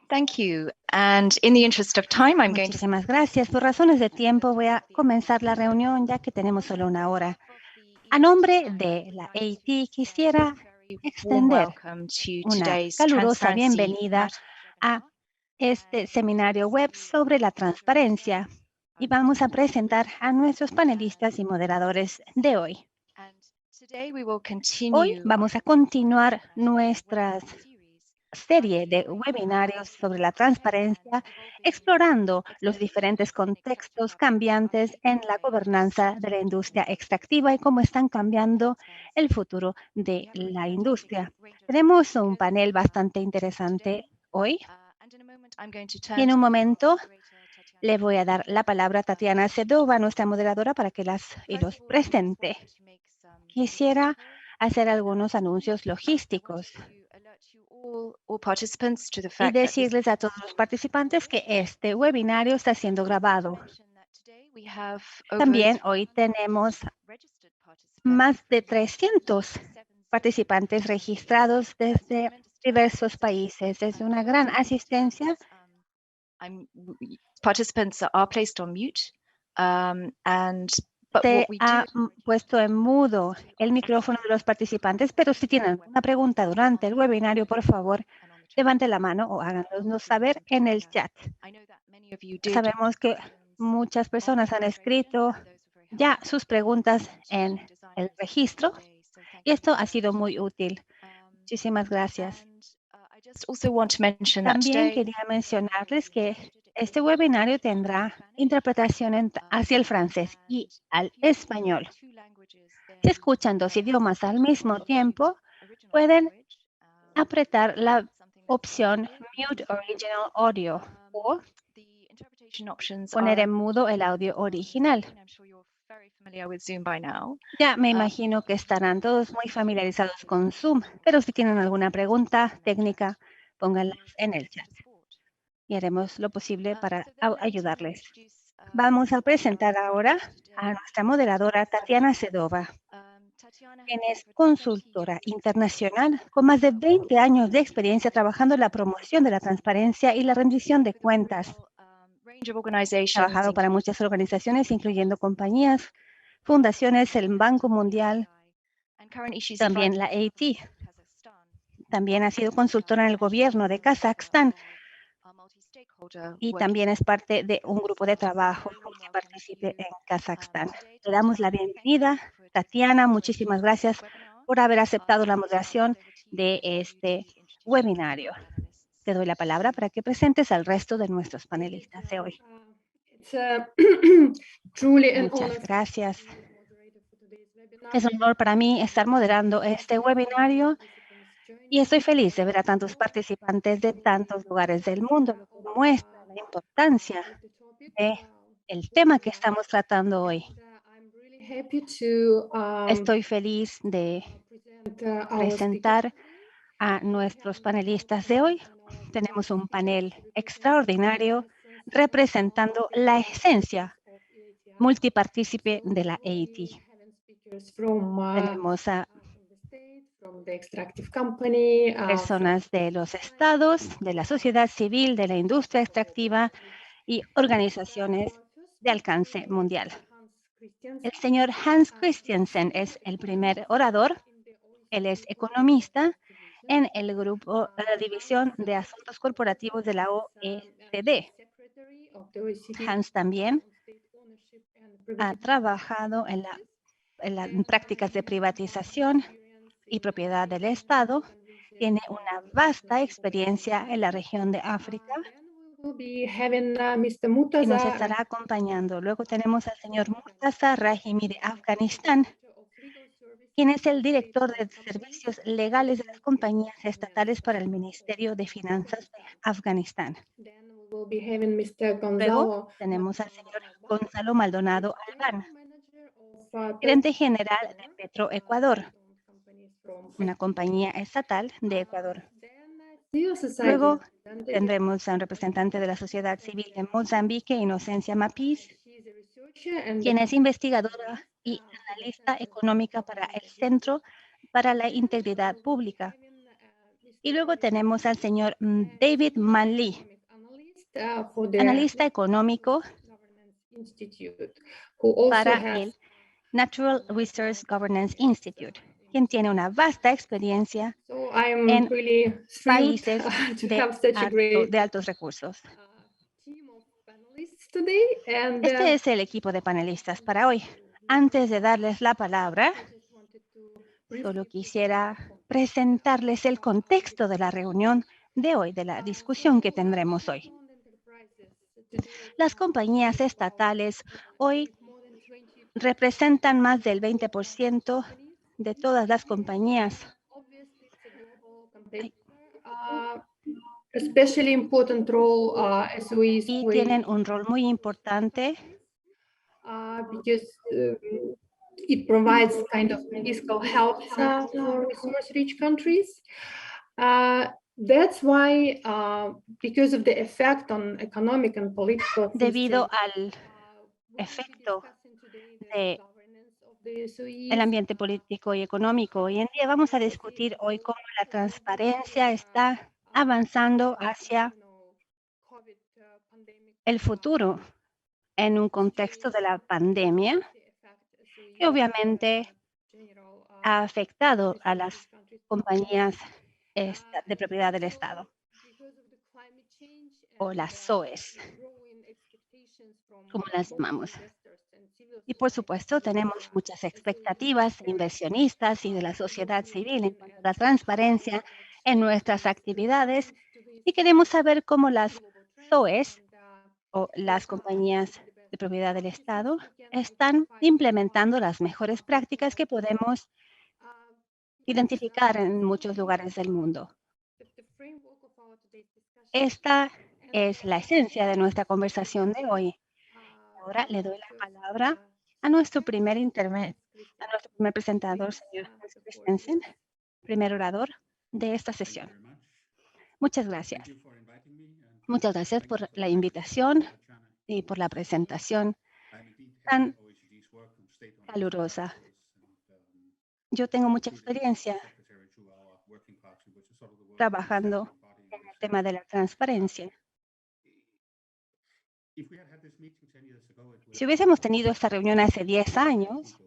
Thank you. And in the interest of time, I'm going to... Muchísimas gracias. Por razones de tiempo voy a comenzar la reunión ya que tenemos solo una hora. A nombre de la AT quisiera extender una calurosa bienvenida a este seminario web sobre la transparencia y vamos a presentar a nuestros panelistas y moderadores de hoy. Hoy vamos a continuar nuestra serie de webinarios sobre la transparencia, explorando los diferentes contextos cambiantes en la gobernanza de la industria extractiva y cómo están cambiando el futuro de la industria. Tenemos un panel bastante interesante hoy. Y en un momento le voy a dar la palabra a Tatiana Sedova, nuestra moderadora, para que los presente. Quisiera hacer algunos anuncios logísticos y decirles a todos los participantes que este webinario está siendo grabado. También hoy tenemos más de 300 participantes registrados desde diversos países. Es una gran asistencia. Participants are placed on mute, Se ha puesto en mudo el micrófono de los participantes, pero si tienen una pregunta durante el webinario, por favor, levante la mano o háganoslo saber en el chat. Sabemos que muchas personas han escrito ya sus preguntas en el registro y esto ha sido muy útil. Muchísimas gracias. También quería mencionarles que este webinario tendrá interpretación hacia el francés y al español. Si escuchan dos idiomas al mismo tiempo, pueden apretar la opción Mute Original Audio o poner en mudo el audio original. Ya me imagino que estarán todos muy familiarizados con Zoom, pero si tienen alguna pregunta técnica, pónganlas en el chat y haremos lo posible para ayudarles. Vamos a presentar ahora a nuestra moderadora Tatiana Sedova, quien es consultora internacional con más de 20 años de experiencia trabajando en la promoción de la transparencia y la rendición de cuentas. Ha trabajado para muchas organizaciones, incluyendo compañías, fundaciones, el Banco Mundial, también la AT. También ha sido consultora en el gobierno de Kazajstán y también es parte de un grupo de trabajo que participe en Kazajstán. Le damos la bienvenida. Tatiana, muchísimas gracias por haber aceptado la moderación de este webinario. Te doy la palabra para que presentes al resto de nuestros panelistas de hoy. Muchas gracias. Es un honor para mí estar moderando este webinario y estoy feliz de ver a tantos participantes de tantos lugares del mundo, lo que muestra la importancia del tema que estamos tratando hoy. Estoy feliz de presentar a nuestros panelistas de hoy. Tenemos un panel extraordinario representando la esencia multipartícipe de la AT. Tenemos a personas de los estados, de la sociedad civil, de la industria extractiva y organizaciones de alcance mundial. El señor Hans Christiansen es el primer orador. Él es economista en el grupo de la División de Asuntos Corporativos de la OECD. Hans también ha trabajado en las prácticas de privatización y propiedad del Estado. Tiene una vasta experiencia en la región de África y nos estará acompañando. Luego tenemos al señor Murtaza Rahimi de Afganistán, quien es el director de servicios legales de las compañías estatales para el Ministerio de Finanzas de Afganistán. Luego tenemos al señor Gonzalo Maldonado Albán, gerente general de Petroecuador, una compañía estatal de Ecuador. Luego tendremos a un representante de la sociedad civil de Mozambique, Inocencia Mapiz, quien es investigadora y analista económica para el Centro para la Integridad Pública. Y luego tenemos al señor David Manley, analista económico para el Natural Resource Governance Institute, quien tiene una vasta experiencia en países de altos recursos. Este es el equipo de panelistas para hoy. Antes de darles la palabra, solo quisiera presentarles el contexto de la reunión de hoy, de la discusión que tendremos hoy. Las compañías estatales hoy representan más del 20% de todas las compañías. Y tienen un rol muy importante it provides kind of fiscal help for resource-rich countries. That's why, because of the effect on economic and political system, debido al efecto del ambiente político y económico. Hoy en día vamos a discutir hoy cómo la transparencia está avanzando hacia el futuro en un contexto de la pandemia que obviamente ha afectado a las compañías de propiedad del Estado o las SOEs, como las llamamos. Y por supuesto, tenemos muchas expectativas de inversionistas y de la sociedad civil en cuanto a la transparencia en nuestras actividades y queremos saber cómo las SOEs o las compañías de propiedad del Estado están implementando las mejores prácticas que podemos identificar en muchos lugares del mundo. Esta es la esencia de nuestra conversación de hoy. Ahora le doy la palabra a nuestro primer presentador, señor Hans Christensen, primer orador de esta sesión. Muchas gracias. Muchas gracias por la invitación y por la presentación tan calurosa. Yo tengo mucha experiencia trabajando en el tema de la transparencia. Si hubiésemos tenido esta reunión hace 10 años,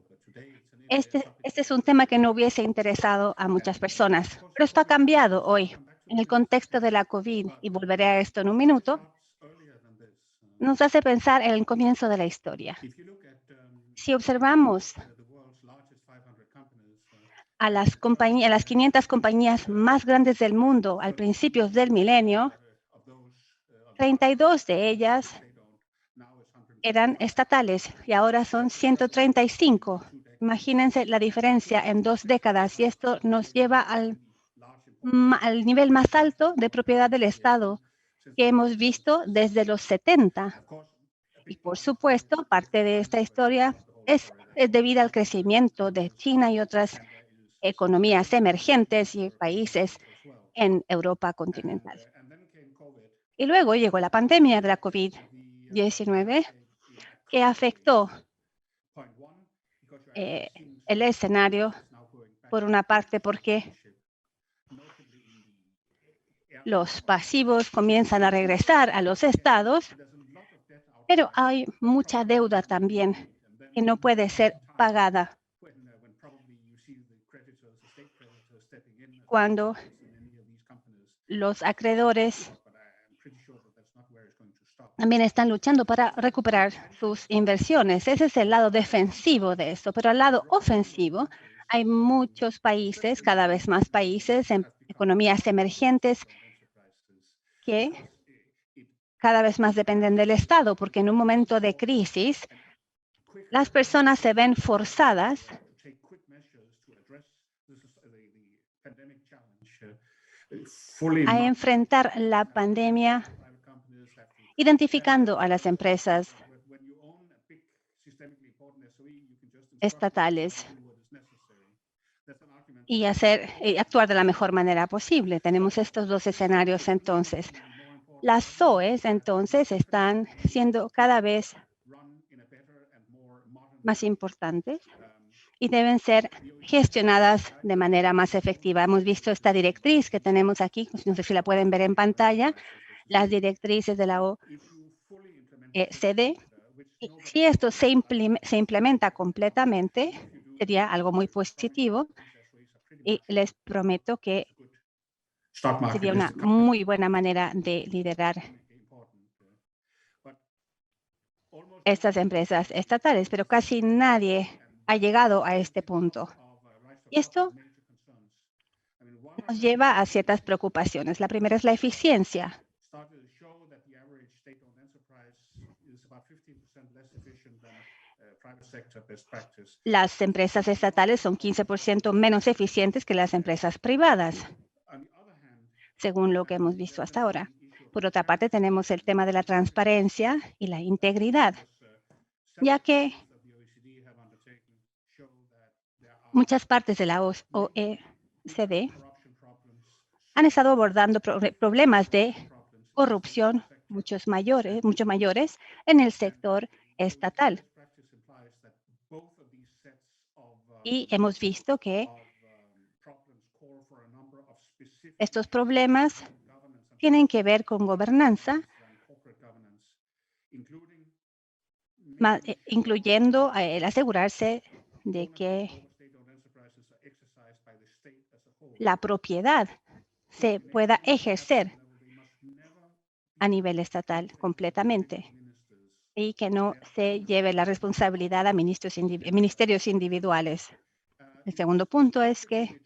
este es un tema que no hubiese interesado a muchas personas, pero esto ha cambiado hoy. En el contexto de la COVID, y volveré a esto en un minuto, nos hace pensar en el comienzo de la historia. Si observamos a las 500 compañías más grandes del mundo al principio del milenio, 32 de ellas eran estatales y ahora son 135. Imagínense la diferencia en 2 décadas y esto nos lleva al nivel más alto de propiedad del Estado que hemos visto desde los 70. Y por supuesto, parte de esta historia es debido al crecimiento de China y otras economías emergentes y países en Europa continental. Y luego llegó la pandemia de la COVID-19 que afectó el escenario, por una parte, porque los pasivos comienzan a regresar a los estados, pero hay mucha deuda también que no puede ser pagada cuando los acreedores también están luchando para recuperar sus inversiones. Ese es el lado defensivo de esto, pero al lado ofensivo hay muchos países, cada vez más países en economías emergentes que cada vez más dependen del Estado, porque en un momento de crisis las personas se ven forzadas a enfrentar la pandemia identificando a las empresas estatales y actuar de la mejor manera posible. Tenemos estos 2 escenarios entonces. Las SOEs entonces están siendo cada vez más importantes y deben ser gestionadas de manera más efectiva. Hemos visto esta directriz que tenemos aquí, no sé si la pueden ver en pantalla, las directrices de la OECD. Y si esto se implementa completamente, sería algo muy positivo y les prometo que sería una muy buena manera de liderar estas empresas estatales, pero casi nadie ha llegado a este punto. Y esto nos lleva a ciertas preocupaciones. La primera es la eficiencia. Las empresas estatales son 15% menos eficientes que las empresas privadas, según lo que hemos visto hasta ahora. Por otra parte, tenemos el tema de la transparencia y la integridad, ya que muchas partes de la OECD han estado abordando problemas de corrupción mucho mayores en el sector estatal. Y hemos visto que estos problemas tienen que ver con gobernanza, incluyendo el asegurarse de que la propiedad se pueda ejercer a nivel estatal completamente y que no se lleve la responsabilidad a ministerios individuales. El segundo punto es que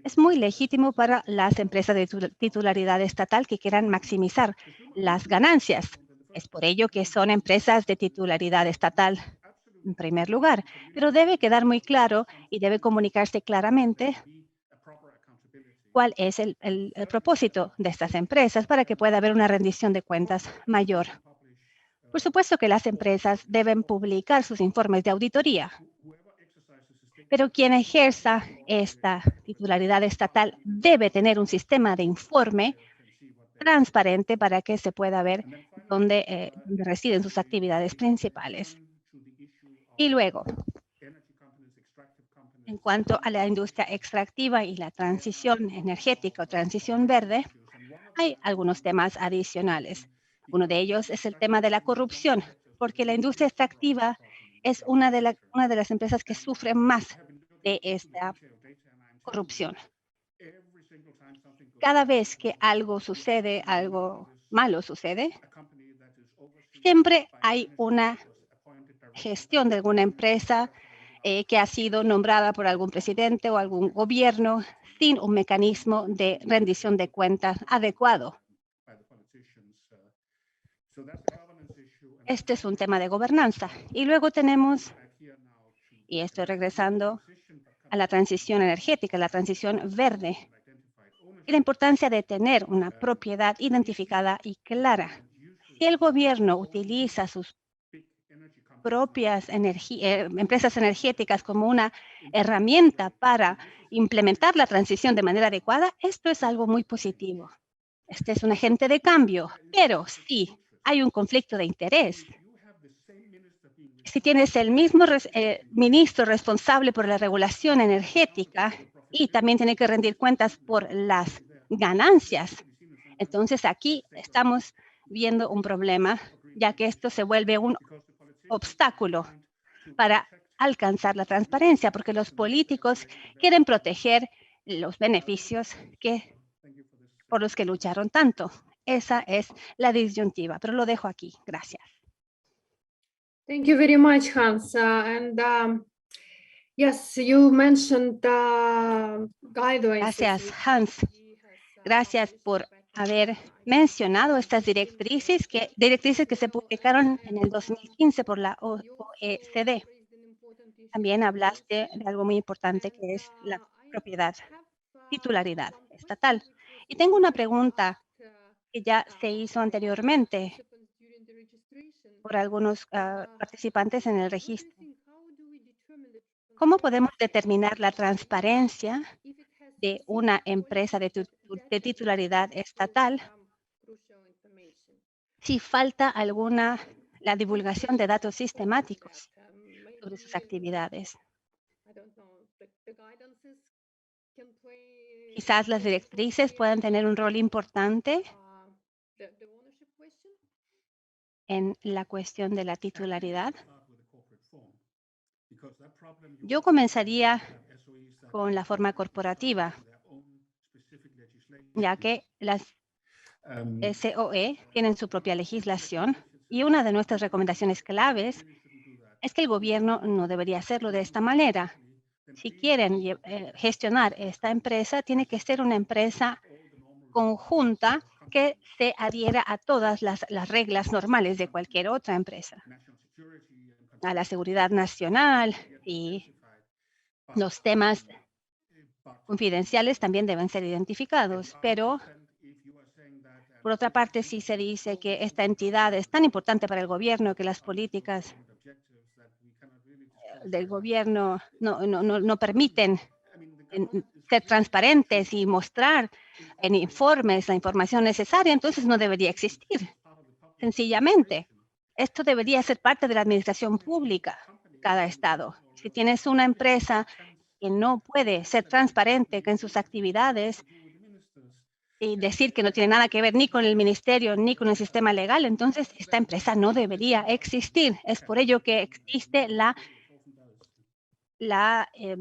es muy legítimo para las empresas de titularidad estatal que quieran maximizar las ganancias. Es por ello que son empresas de titularidad estatal en primer lugar, pero debe quedar muy claro y debe comunicarse claramente cuál es el propósito de estas empresas para que pueda haber una rendición de cuentas mayor. Por supuesto que las empresas deben publicar sus informes de auditoría, pero quien ejerza esta titularidad estatal debe tener un sistema de informe transparente para que se pueda ver dónde residen sus actividades principales. Y luego, en cuanto a la industria extractiva y la transición energética o transición verde, hay algunos temas adicionales. Uno de ellos es el tema de la corrupción, porque la industria extractiva es una de las empresas que sufre más de esta corrupción. Cada vez que algo sucede, algo malo sucede, siempre hay una gestión de alguna empresa que ha sido nombrada por algún presidente o algún gobierno sin un mecanismo de rendición de cuentas adecuado. Este es un tema de gobernanza. Y luego tenemos, y estoy regresando a la transición energética, la transición verde, y la importancia de tener una propiedad identificada y clara. Si el gobierno utiliza sus propias empresas energéticas como una herramienta para implementar la transición de manera adecuada, esto es algo muy positivo. Este es un agente de cambio, pero si hay un conflicto de interés, si tienes el mismo ministro responsable por la regulación energética y también tiene que rendir cuentas por las ganancias, entonces aquí estamos viendo un problema, ya que esto se vuelve un obstáculo para alcanzar la transparencia, porque los políticos quieren proteger los beneficios por los que lucharon tanto. Esa es la disyuntiva, pero lo dejo aquí. Gracias. Thank you very much, Hans. Yes, you mentioned guidelines. Gracias, Hans. Gracias por haber mencionado estas directrices que se publicaron en el 2015 por la OECD. También hablaste de algo muy importante que es la propiedad, titularidad estatal. Y tengo una pregunta que ya se hizo anteriormente por algunos participantes en el registro. ¿Cómo podemos determinar la transparencia de una empresa de titularidad estatal si falta la divulgación de datos sistemáticos sobre sus actividades? don't know, the guidances can play Quizás las directrices puedan tener un rol importante the ownership question. en la cuestión de la titularidad. Yo comenzaría con la forma corporativa, ya que las SOE tienen su propia legislación y una de nuestras recomendaciones claves es que el gobierno no debería hacerlo de esta manera. Si quieren gestionar esta empresa, tiene que ser una empresa conjunta que se adhiera a todas las reglas normales de cualquier otra empresa, a la seguridad nacional, y los temas confidenciales también deben ser identificados. Pero, por otra parte, si se dice que esta entidad es tan importante para el gobierno que las políticas del gobierno no permiten ser transparentes y mostrar en informes la información necesaria, entonces no debería existir. Sencillamente, esto debería ser parte de la administración pública, cada estado. Si tienes una empresa que no puede ser transparente en sus actividades y decir que no tiene nada que ver ni con el ministerio ni con el sistema legal, entonces esta empresa no debería existir. Es por ello que existe la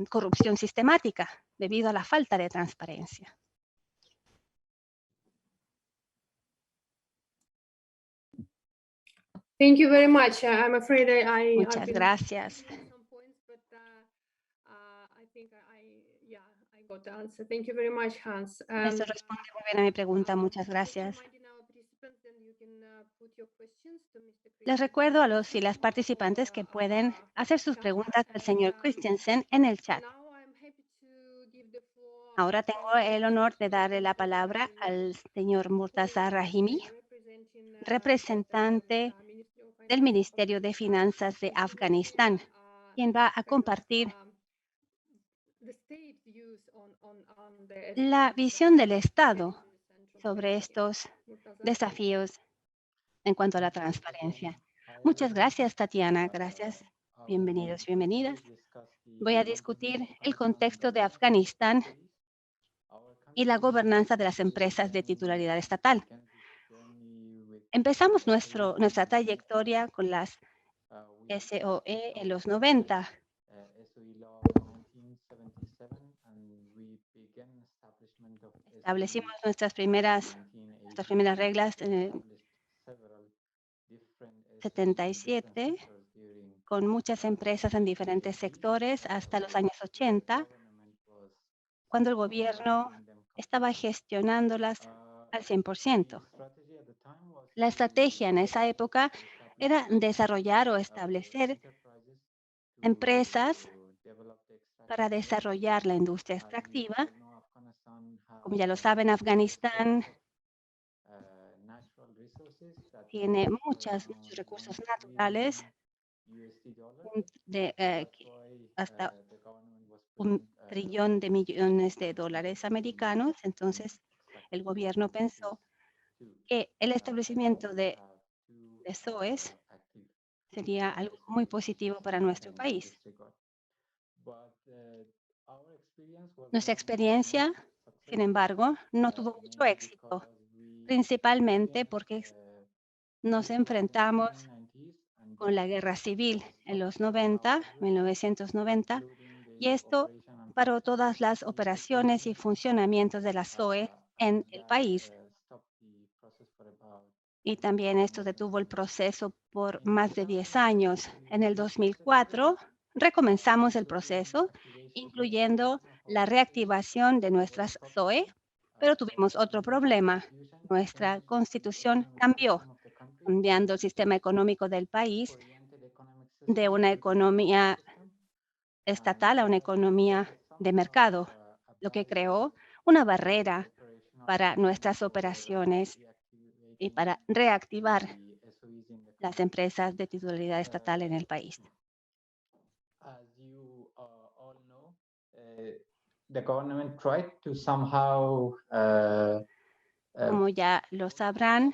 corrupción sistemática debido a la falta de transparencia. Thank you very much. I'm afraid I Muchas gracias. some points, but I think I got the answer. Thank you very much, Hans. Esto responde muy bien a mi pregunta. Muchas gracias. Les recuerdo a los y las participantes que pueden hacer sus preguntas al señor Christensen en el chat. Ahora tengo el honor de darle la palabra al señor Murtaza Rahimi, representante del Ministerio de Finanzas de Afganistán, quien va a compartir la visión del Estado sobre estos desafíos en cuanto a la transparencia. Muchas gracias, Tatiana. Gracias. Bienvenidos y bienvenidas. Voy a discutir el contexto de Afganistán y la gobernanza de las empresas de titularidad estatal. Empezamos nuestra trayectoria con las SOE en los 90. Establecimos nuestras primeras reglas en el 77 con muchas empresas en diferentes sectores hasta los años 80, cuando el gobierno estaba gestionándolas al 100%. La estrategia en esa época era desarrollar o establecer empresas para desarrollar la industria extractiva. Como ya lo saben, Afganistán tiene muchos recursos naturales, hasta $1 trillón de millones de dólares americanos. Entonces, el gobierno pensó que el establecimiento de SOEs sería algo muy positivo para nuestro país. Nuestra experiencia, sin embargo, no tuvo mucho éxito, principalmente porque nos enfrentamos con la guerra civil en los 1990, y esto paró todas las operaciones y funcionamientos de la SOE en el país. Y también esto detuvo el proceso por más de 10 años. En el 2004, recomenzamos el proceso, incluyendo la reactivación de nuestras SOE, pero tuvimos otro problema. Nuestra constitución cambió, cambiando el sistema económico del país de una economía estatal a una economía de mercado, lo que creó una barrera para nuestras operaciones y para reactivar las empresas de titularidad estatal en el país. Como ya lo sabrán,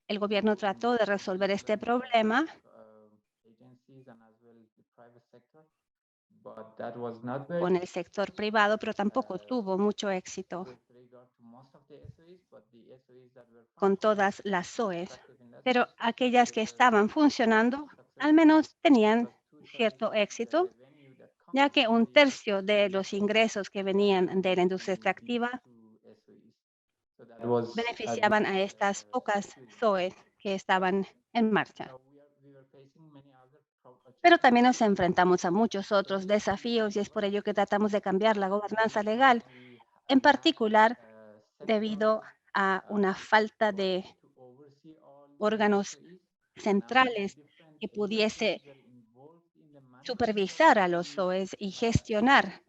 el gobierno trató de resolver este problema con el sector privado, pero tampoco tuvo mucho éxito con todas las SOEs. Pero aquellas que estaban funcionando, al menos tenían cierto éxito, ya que un tercio de los ingresos que venían de la industria extractiva beneficiaban a estas pocas SOEs que estaban en marcha. Pero también nos enfrentamos a muchos otros desafíos y es por ello que tratamos de cambiar la gobernanza legal, en particular debido a una falta de órganos centrales que pudiese supervisar a los SOEs y gestionar.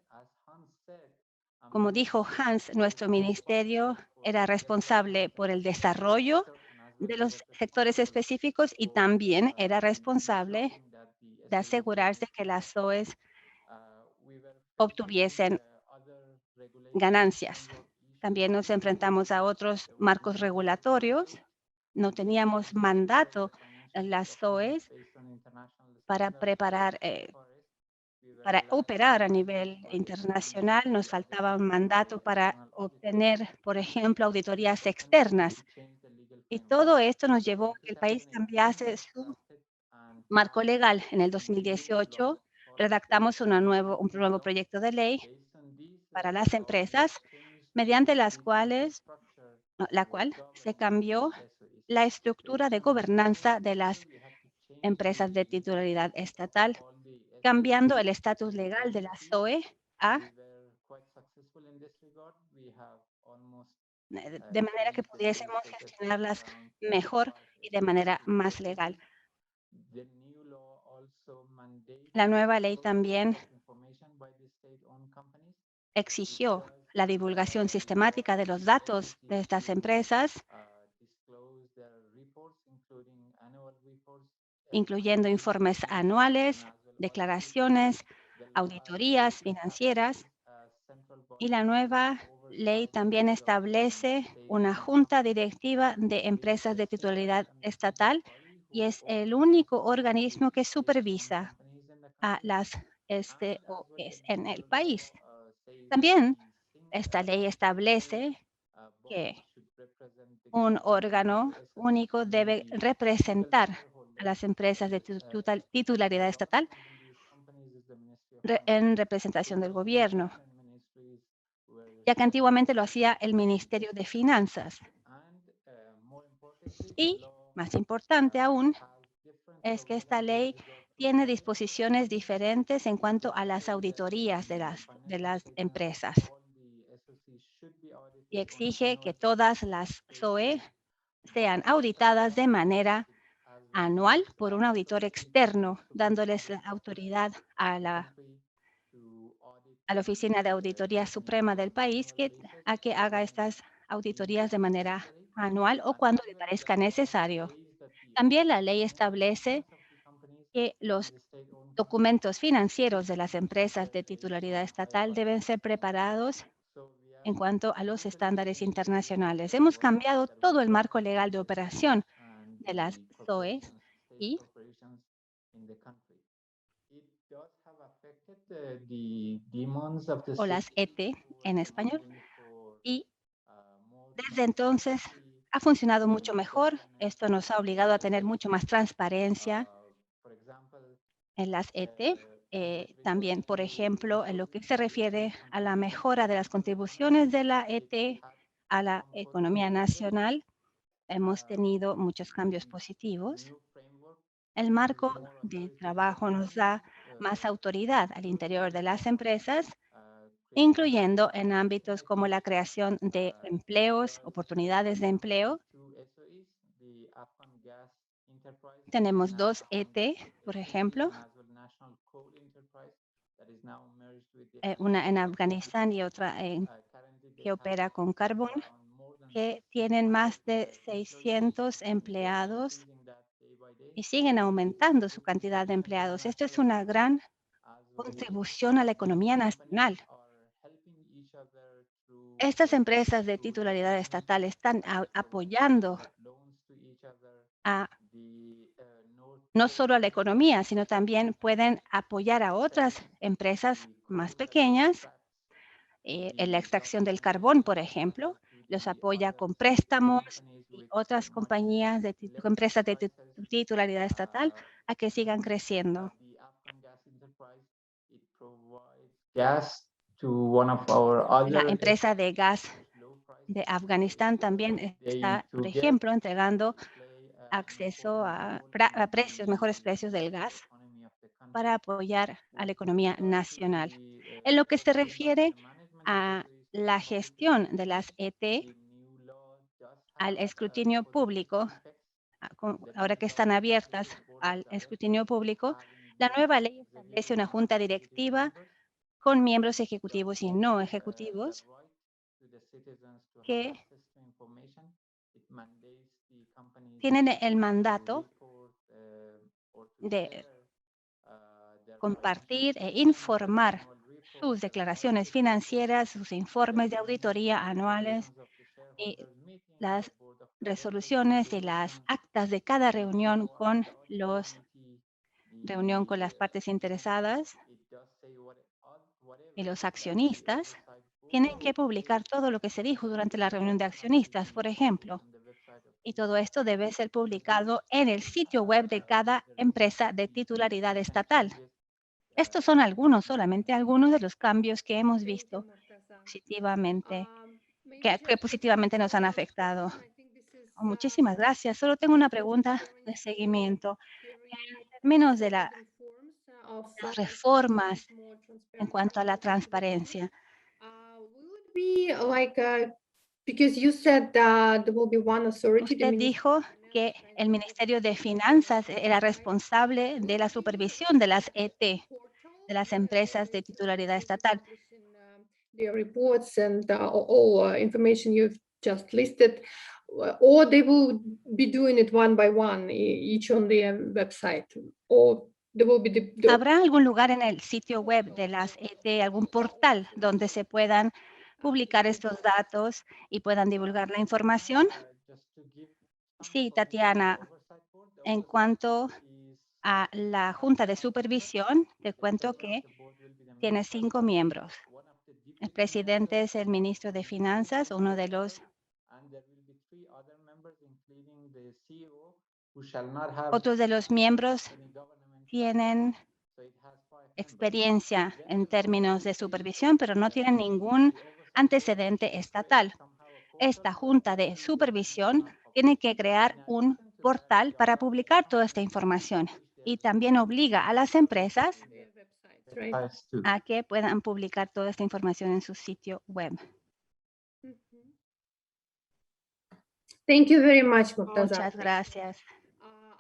Como dijo Hans, nuestro ministerio era responsable por el desarrollo de los sectores específicos y también era responsable de asegurarse que las SOEs obtuviesen ganancias. También nos enfrentamos a otros marcos regulatorios. No teníamos mandato en las SOEs para para operar a nivel internacional. Nos faltaba un mandato para obtener, por ejemplo, auditorías externas. Y todo esto nos llevó a que el país cambiase su marco legal. En el 2018 redactamos un nuevo proyecto de ley para las empresas, mediante la cual se cambió la estructura de gobernanza de las empresas de titularidad estatal, cambiando el estatus legal de la SOE de manera que pudiésemos gestionarlas mejor y de manera más legal. La nueva ley también exigió la divulgación sistemática de los datos de estas empresas, incluyendo informes anuales, declaraciones, auditorías financieras. Y la nueva ley también establece una junta directiva de empresas de titularidad estatal y es el único organismo que supervisa a las SOEs en el país. También esta ley establece que un órgano único debe representar a las empresas de titularidad estatal en representación del gobierno, ya que antiguamente lo hacía el Ministerio de Finanzas. Y, más importante aún, es que esta ley tiene disposiciones diferentes en cuanto a las auditorías de las empresas y exige que todas las SOE sean auditadas de manera anual por un auditor externo, dándoles la autoridad a la Oficina de Auditoría Suprema del país a que haga estas auditorías de manera anual o cuando le parezca necesario. También la ley establece que los documentos financieros de las empresas de titularidad estatal deben ser preparados en cuanto a los estándares internacionales. Hemos cambiado todo el marco legal de operación de las SOEs y o las ET en español. Y desde entonces ha funcionado mucho mejor. Esto nos ha obligado a tener mucho más transparencia en las ET. También, por ejemplo, en lo que se refiere a la mejora de las contribuciones de la ET a la economía nacional, hemos tenido muchos cambios positivos. El marco de trabajo nos da más autoridad al interior de las empresas, incluyendo en ámbitos como la creación de empleos, oportunidades de empleo. Tenemos dos ET, por ejemplo, una en Afganistán y otra que opera con carbón, que tienen más de 600 empleados y siguen aumentando su cantidad de empleados. Esto es una gran contribución a la economía nacional. Estas empresas de titularidad estatal están apoyando a no solo a la economía, sino también pueden apoyar a otras empresas más pequeñas en la extracción del carbón, por ejemplo. Los apoya con préstamos y otras compañías empresas de titularidad estatal a que sigan creciendo. La empresa de gas de Afganistán también está, por ejemplo, entregando acceso a precios, mejores precios del gas para apoyar a la economía nacional. En lo que se refiere a la gestión de las ET, al escrutinio público, ahora que están abiertas al escrutinio público, la nueva ley establece una junta directiva con miembros ejecutivos y no ejecutivos que tienen el mandato de compartir e informar sus declaraciones financieras, sus informes de auditoría anuales y las resoluciones y las actas de cada reunión con las partes interesadas y los accionistas. Tienen que publicar todo lo que se dijo durante la reunión de accionistas, por ejemplo. Y todo esto debe ser publicado en el sitio web de cada empresa de titularidad estatal. Estos son solamente algunos de los cambios que hemos visto positivamente, que positivamente nos han afectado. Muchísimas gracias. Solo tengo una pregunta de seguimiento. En términos de las reformas en cuanto a la transparencia, usted dijo que el Ministerio de Finanzas era responsable de la supervisión de las ET, de las empresas de titularidad estatal. Their reports and all information you've just listed, or they will be doing it one by one, each on their website, or there will be ¿Habrá algún lugar en el sitio web de las ET, algún portal donde se puedan publicar estos datos y puedan divulgar la información? Sí, Tatiana. En cuanto a la Junta de Supervisión, te cuento que tiene 5 miembros. El presidente es el ministro de Finanzas, uno de los otros de los miembros tienen experiencia en términos de supervisión, pero no tienen ningún antecedente estatal. Esta Junta de Supervisión tiene que crear un portal para publicar toda esta información y también obliga a las empresas a que puedan publicar toda esta información en su sitio web. Thank you very much, Murtaza. Muchas gracias.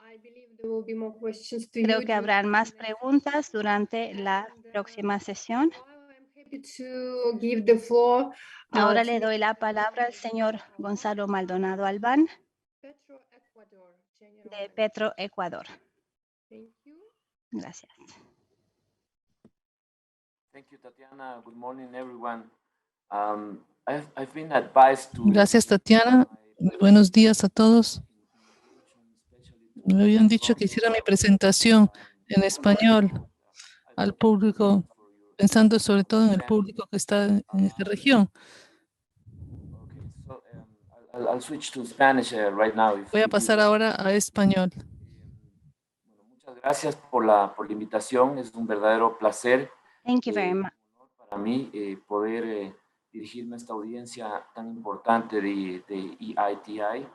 I believe there will be more questions to Creo you que habrán más preguntas durante la próxima sesión. I'm happy to give the floor, Ahora to le doy la palabra al señor Gonzalo Maldonado Albán Petro Ecuador, General de Petro Ecuador. Thank you. Gracias. Thank you, Tatiana. Good morning, everyone. I've been advised to... Gracias, Tatiana. Buenos días a todos. Me habían dicho que hiciera mi presentación en español al público, pensando sobre todo en el público que está en esta región. I'll switch to Spanish right now. Voy a pasar ahora a español. Bueno, muchas gracias por la invitación. Es un verdadero placer Thank you very much. para mí poder dirigirme a esta audiencia tan importante de EITI.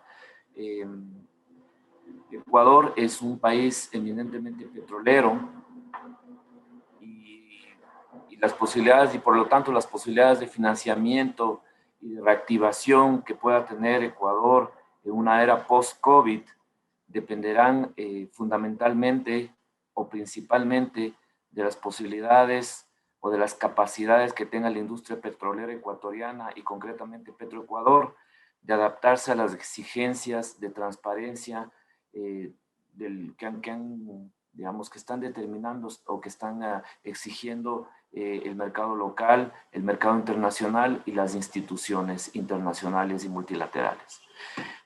Ecuador es un país eminentemente petrolero y las posibilidades, y por lo tanto las posibilidades de financiamiento y de reactivación que pueda tener Ecuador en una era post-COVID dependerán fundamentalmente o principalmente de las posibilidades o de las capacidades que tenga la industria petrolera ecuatoriana y concretamente Petroecuador de adaptarse a las exigencias de transparencia que han digamos, que están determinando o que están exigiendo el mercado local, el mercado internacional y las instituciones internacionales y multilaterales.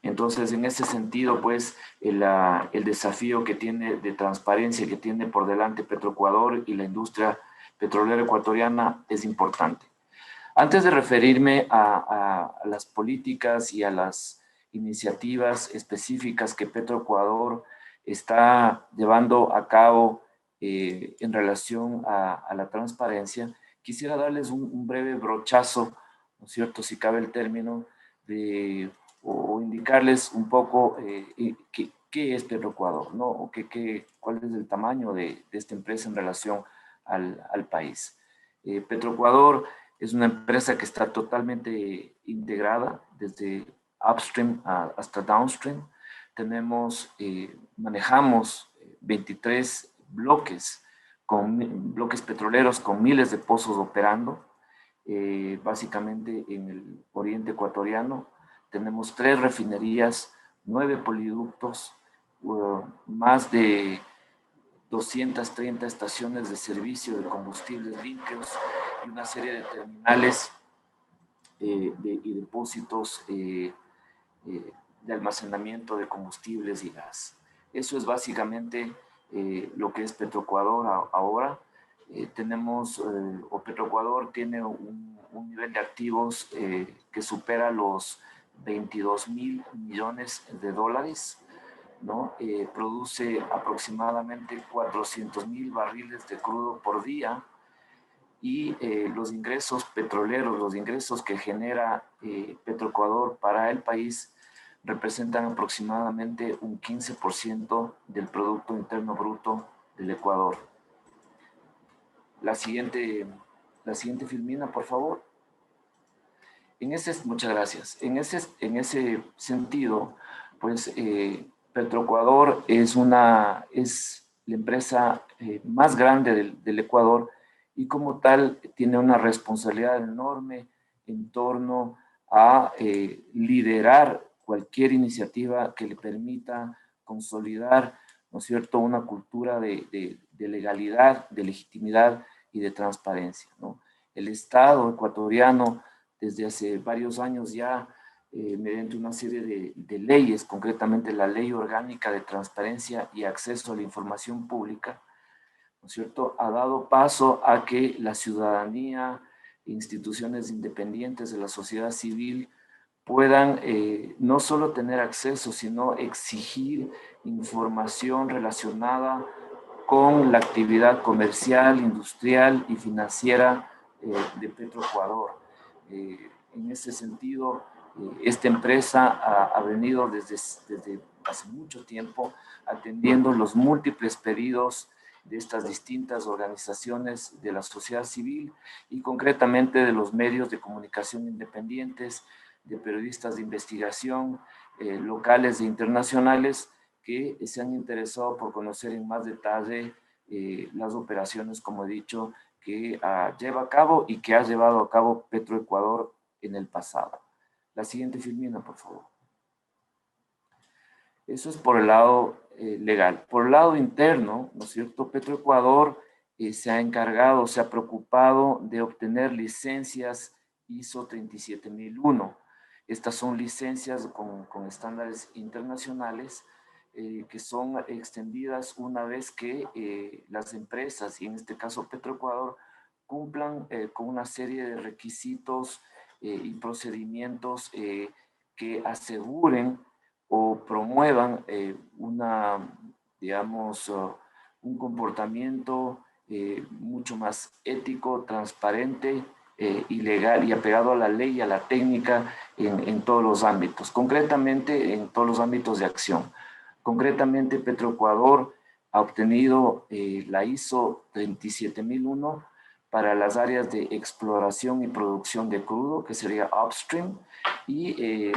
Entonces, en ese sentido, pues, el desafío que tiene de transparencia que tiene por delante Petroecuador y la industria petrolera ecuatoriana es importante. Antes de referirme a las políticas y a las iniciativas específicas que Petroecuador está llevando a cabo en relación a la transparencia, quisiera darles un breve brochazo, ¿no es cierto?, si cabe el término, o indicarles un poco qué es Petroecuador, ¿no? O cuál es el tamaño de esta empresa en relación al país. Petroecuador es una empresa que está totalmente integrada desde upstream hasta downstream. Manejamos 23 bloques petroleros con miles de pozos operando, básicamente en el oriente ecuatoriano. Tenemos 3 refinerías, 9 poliductos, más de 230 estaciones de servicio de combustibles limpios y una serie de terminales y depósitos de almacenamiento de combustibles y gas. Eso es básicamente lo que es Petroecuador ahora. Petroecuador tiene un nivel de activos que supera los 22.000 millones de dólares, ¿no? Produce aproximadamente 400.000 barriles de crudo por día y los ingresos petroleros, los ingresos que genera Petroecuador para el país representan aproximadamente un 15% del Producto Interno Bruto del Ecuador. La siguiente filmina, por favor. Muchas gracias. En ese sentido, pues Petroecuador es la empresa más grande del Ecuador y como tal tiene una responsabilidad enorme en torno a liderar cualquier iniciativa que le permita consolidar, ¿no es cierto?, una cultura de legalidad, de legitimidad y de transparencia, ¿no? El Estado ecuatoriano desde hace varios años ya, mediante una serie de leyes, concretamente la Ley Orgánica de Transparencia y Acceso a la Información Pública, ¿no es cierto?, ha dado paso a que la ciudadanía, instituciones independientes de la sociedad civil puedan no solo tener acceso, sino exigir información relacionada con la actividad comercial, industrial y financiera de Petroecuador. En ese sentido, esta empresa ha venido desde hace mucho tiempo atendiendo los múltiples pedidos de estas distintas organizaciones de la sociedad civil y concretamente de los medios de comunicación independientes, de periodistas de investigación locales e internacionales que se han interesado por conocer en más detalle las operaciones, como he dicho, que lleva a cabo y que ha llevado a cabo Petroecuador en el pasado. La siguiente filmina, por favor. Eso es por el lado legal. Por el lado interno, ¿no es cierto?, Petroecuador se ha encargado, se ha preocupado de obtener licencias ISO 37001. Estas son licencias con estándares internacionales que son extendidas una vez que las empresas, y en este caso Petroecuador, cumplan con una serie de requisitos y procedimientos que aseguren o promuevan un comportamiento mucho más ético, transparente y legal y apegado a la ley y a la técnica en todos los ámbitos, concretamente en todos los ámbitos de acción. Concretamente, Petroecuador ha obtenido la ISO 37001 para las áreas de exploración y producción de crudo, que sería upstream, y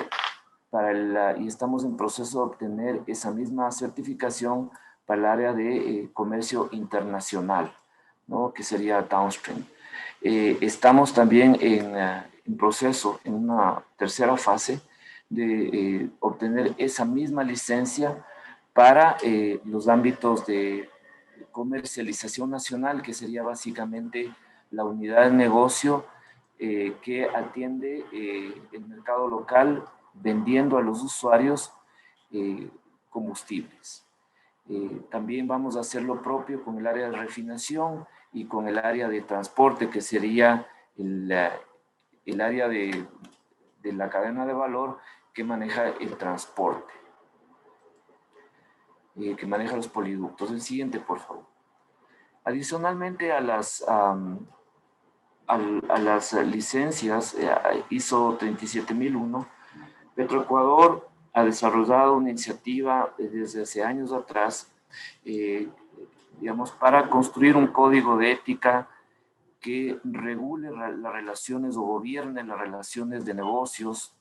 estamos en proceso de obtener esa misma certificación para el área de comercio internacional, ¿no?, que sería downstream. Estamos también en proceso, en una tercera fase, de obtener esa misma licencia para los ámbitos de comercialización nacional, que sería básicamente la unidad de negocio que atiende el mercado local vendiendo a los usuarios combustibles. También vamos a hacer lo propio con el área de refinación y con el área de transporte, que sería el área de la cadena de valor que maneja el transporte, que maneja los poliductos. El siguiente, por favor. Adicionalmente a las licencias ISO 37001, Petroecuador ha desarrollado una iniciativa desde hace años atrás, digamos, para construir un código de ética que regule las relaciones o gobierne las relaciones de negocios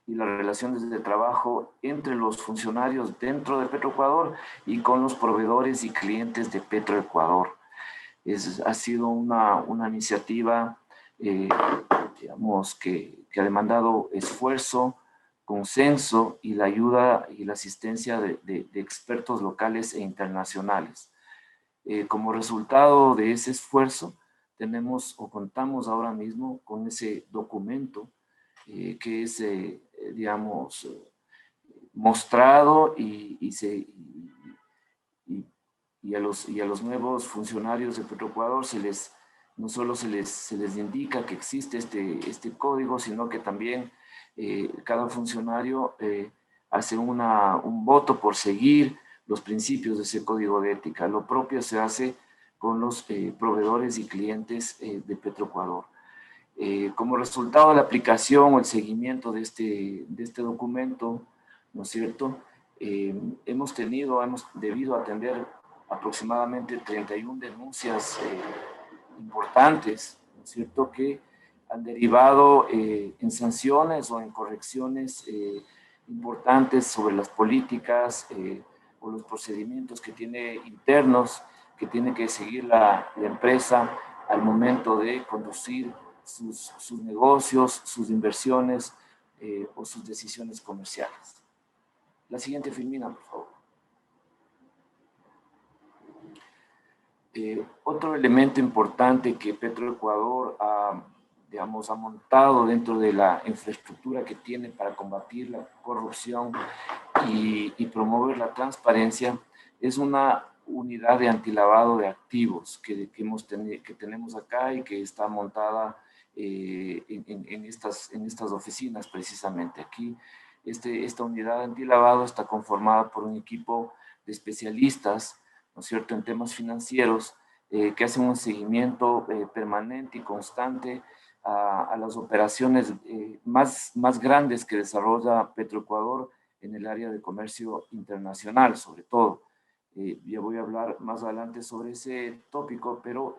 y las relaciones de trabajo entre los funcionarios dentro de Petroecuador y con los proveedores y clientes de Petroecuador. Ha sido una iniciativa, digamos, que ha demandado esfuerzo, consenso y la ayuda y la asistencia de expertos locales e internacionales. Como resultado de ese esfuerzo, tenemos o contamos ahora mismo con ese documento que es, digamos, mostrado y a los nuevos funcionarios de Petroecuador no solo se les indica que existe este código, sino que también cada funcionario hace un voto por seguir los principios de ese código de ética. Lo propio se hace con los proveedores y clientes de Petroecuador. Como resultado de la aplicación o el seguimiento de este documento, ¿no es cierto? Hemos debido atender aproximadamente 31 denuncias importantes, ¿no es cierto?, que han derivado en sanciones o en correcciones importantes sobre las políticas o los procedimientos que tiene internos que tiene que seguir la empresa al momento de conducir sus negocios, sus inversiones o sus decisiones comerciales. La siguiente, Filmina, por favor. Otro elemento importante que Petroecuador ha montado dentro de la infraestructura que tiene para combatir la corrupción y promover la transparencia es una unidad de antilavado de activos que tenemos acá y que está montada en estas oficinas precisamente. Aquí esta unidad de antilavado está conformada por un equipo de especialistas, ¿no es cierto?, en temas financieros que hacen un seguimiento permanente y constante a las operaciones más grandes que desarrolla Petroecuador en el área de comercio internacional, sobre todo. Ya voy a hablar más adelante sobre ese tópico, pero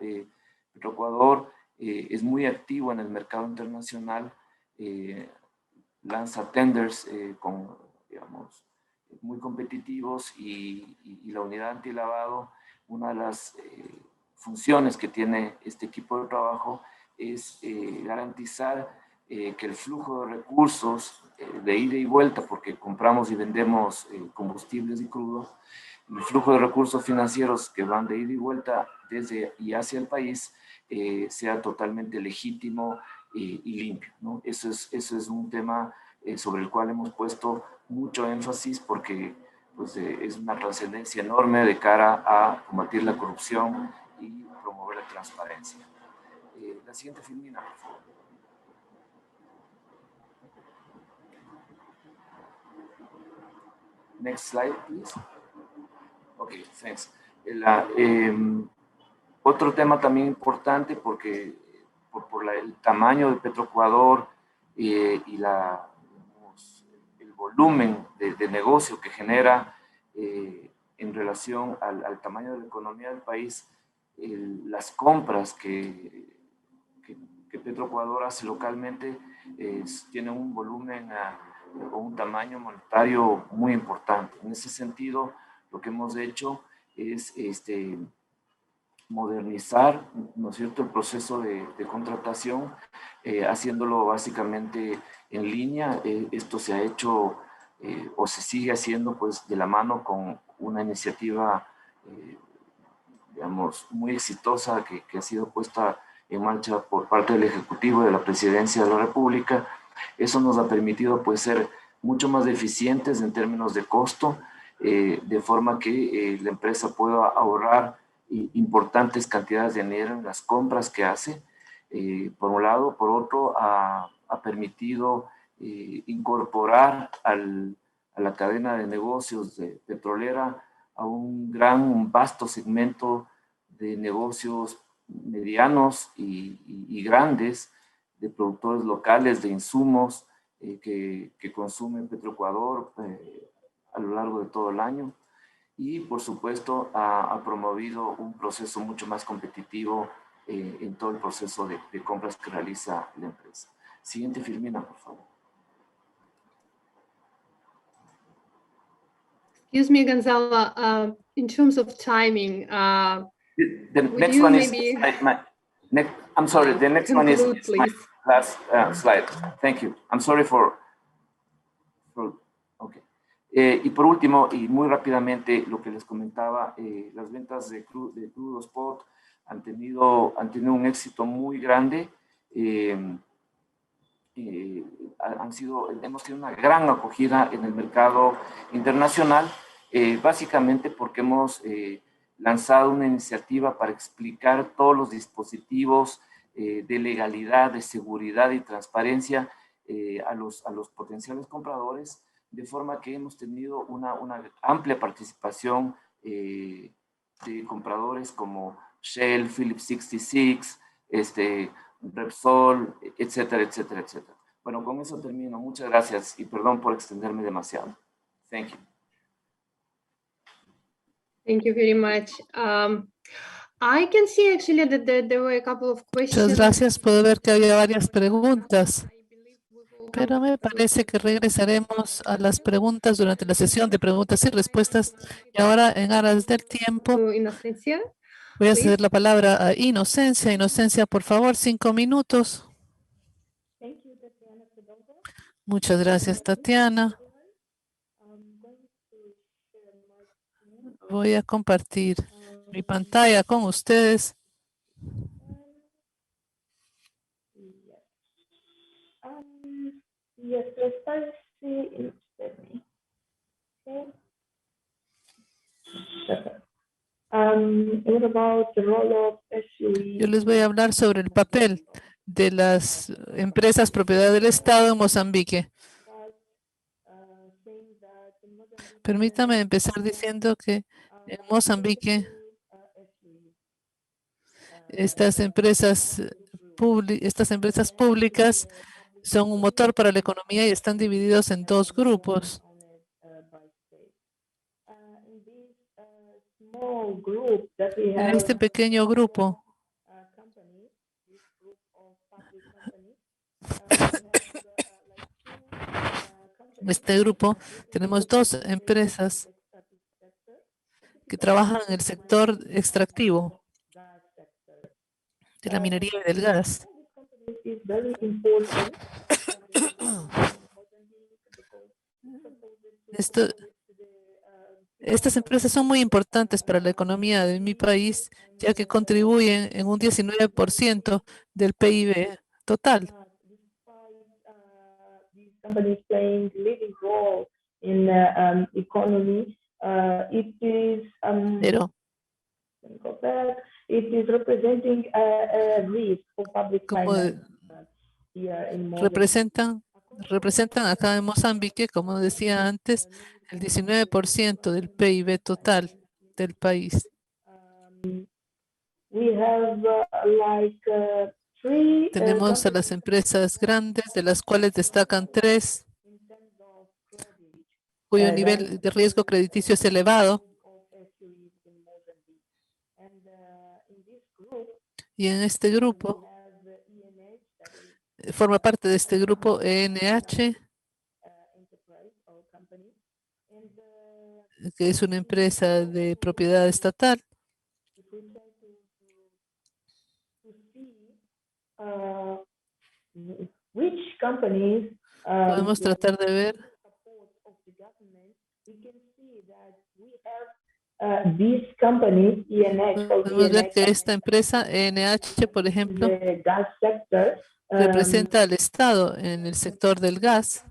Petroecuador es muy activo en el mercado internacional, lanza tenders digamos, muy competitivos y la unidad antilavado, una de las funciones que tiene este equipo de trabajo es garantizar que el flujo de recursos de ida y vuelta, porque compramos y vendemos combustibles y crudo, el flujo de recursos financieros que van de ida y vuelta desde y hacia el país sea totalmente legítimo y limpio, ¿no? Eso es un tema sobre el cual hemos puesto mucho énfasis porque pues, es una trascendencia enorme de cara a combatir la corrupción y promover la transparencia. La siguiente, Filmina, por favor. Next slide, please. Okay, thanks. Otro tema también importante porque por el tamaño de Petroecuador y el volumen de negocio que genera en relación al tamaño de la economía del país, las compras que Petroecuador hace localmente tienen un volumen o un tamaño monetario muy importante. En ese sentido, lo que hemos hecho es modernizar, ¿no es cierto?, el proceso de contratación, haciéndolo básicamente en línea. Esto se ha hecho o se sigue haciendo pues de la mano con una iniciativa digamos, muy exitosa que ha sido puesta en marcha por parte del Ejecutivo de la Presidencia de la República. Eso nos ha permitido pues ser mucho más eficientes en términos de costo, de forma que la empresa pueda ahorrar importantes cantidades de dinero en las compras que hace, por un lado. Por otro, ha permitido incorporar a la cadena de negocios petrolera a un vasto segmento de negocios medianos y grandes, de productores locales de insumos que consumen Petroecuador a lo largo de todo el año. Y, por supuesto, ha promovido un proceso mucho más competitivo en todo el proceso de compras que realiza la empresa. Siguiente, Firmina, por favor. Excuse me, Gonzalo, in terms of timing, The next one is I'm sorry, the next one is my last slide. Thank you. I'm sorry for okay. Y por último, y muy rápidamente, lo que les comentaba, las ventas de crudo spot han tenido un éxito muy grande. Hemos tenido una gran acogida en el mercado internacional, básicamente porque hemos lanzado una iniciativa para explicar todos los dispositivos de legalidad, de seguridad y transparencia a los potenciales compradores, de forma que hemos tenido una amplia participación de compradores como Shell, Phillips 66, Repsol, etcétera, etcétera, etcétera. Bueno, con eso termino. Muchas gracias y perdón por extenderme demasiado. Thank you. Thank you very much. I can see actually that there were a couple of questions. Muchas gracias. Puedo ver que había varias preguntas, pero me parece que regresaremos a las preguntas durante la sesión de preguntas y respuestas. Y ahora, en aras del tiempo, Inocencia, voy a ceder la palabra a Inocencia. Inocencia, por favor, 5 minutos. Muchas gracias, Tatiana. Voy a compartir mi pantalla con ustedes. Yo les voy a hablar sobre el papel de las empresas propiedad del Estado en Mozambique. Permítame empezar diciendo que en Mozambique estas empresas públicas son un motor para la economía y están divididos en dos grupos. En este pequeño grupo, tenemos dos empresas que trabajan en el sector extractivo de la minería y del gas. Estas empresas son muy importantes para la economía de mi país, ya que contribuyen en un 19% del PIB total. Pero representan acá en Mozambique, como decía antes, el 19% del PIB total del país. Tenemos a las empresas grandes, de las cuales destacan 3, cuyo nivel de riesgo crediticio es elevado. Y en este grupo, forma parte de este grupo ENH, que es una empresa de propiedad estatal. Podemos tratar de ver These companies, ENH, called Podemos ver que ENH, esta empresa, ENH, por ejemplo, the gas sector, representa al Estado en el sector del gas.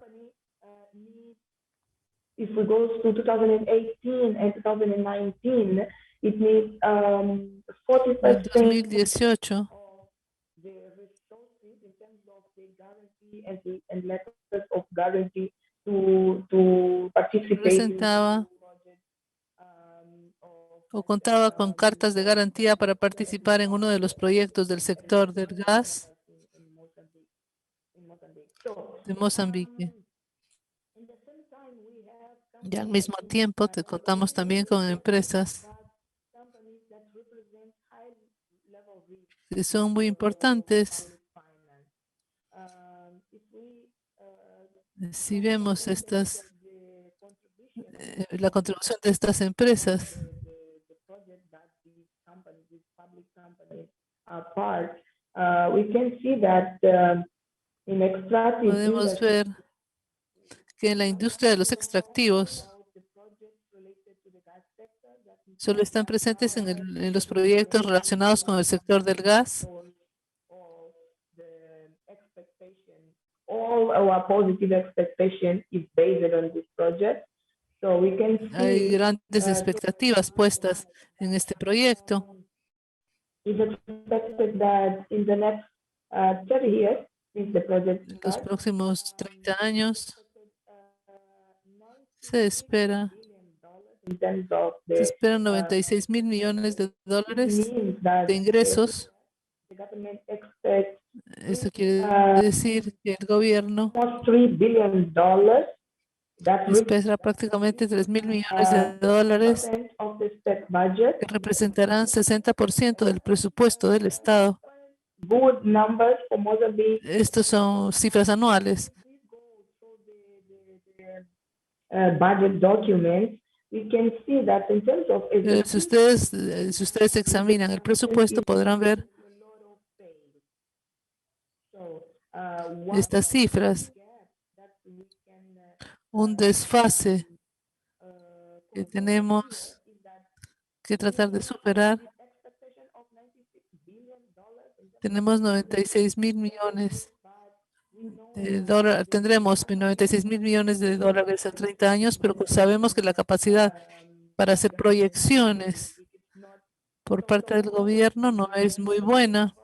if we go to 2018 and 2019, it needs En 40% 2018 of the resources in terms of the guarantee and letters of guarantee to participate in presentaba the project, o contaba con cartas de garantía para participar en uno de los proyectos del sector del gas in Mozambique. So, de Mozambique. in the same time, we have Y al mismo tiempo contamos también con empresas companies that represent high level risk que son muy importantes. finance. If we Si vemos estas, the contribution la contribución de estas empresas, the project that these companies, these public companies are part, we can see that in extractive podemos industry, ver que en la industria de los extractivos the projects related to the gas sector that is solo están presentes en los proyectos relacionados con el sector del gas. of the expectation, all our positive expectation is based on this project. So we can Hay see grandes expectativas puestas en este proyecto. it's expected that in the next 30 years, since the project En los starts, próximos 30 años se espera, in terms of se the esperan 96.000 millones de dólares means that de ingresos. the government expects Eso quiere decir que el gobierno almost $3 billion that espera prácticamente 3.000 millones de dólares represent of the state budget. que representarán 60% del presupuesto del Estado. Good numbers for Mozambique. Estos son cifras anuales. Budget documents, we can see that in terms of Si ustedes examinan el presupuesto, podrán ver estas cifras, un desfase que tenemos que tratar de superar. Tenemos 96.000 millones de dólares, tendremos 96.000 millones de dólares a 30 años, pero sabemos que la capacidad para hacer proyecciones por parte del gobierno no es muy buena.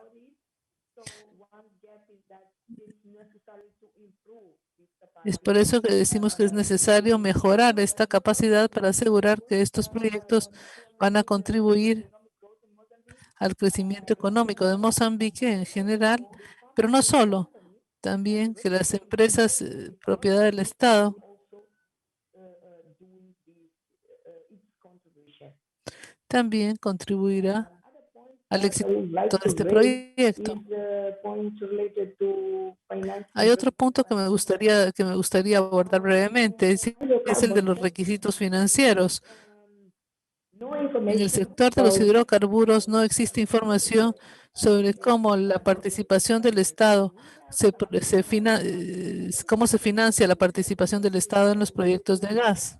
Es por eso que decimos que es necesario mejorar esta capacidad para asegurar que estos proyectos van a contribuir al crecimiento económico de Mozambique en general, pero no solo, también que las empresas propiedad del Estado también contribuirá al éxito de este proyecto. Hay otro punto que me gustaría abordar brevemente, es el de los requisitos financieros. En el sector de los hidrocarburos no existe información sobre cómo la participación del Estado cómo se financia la participación del Estado en los proyectos de gas.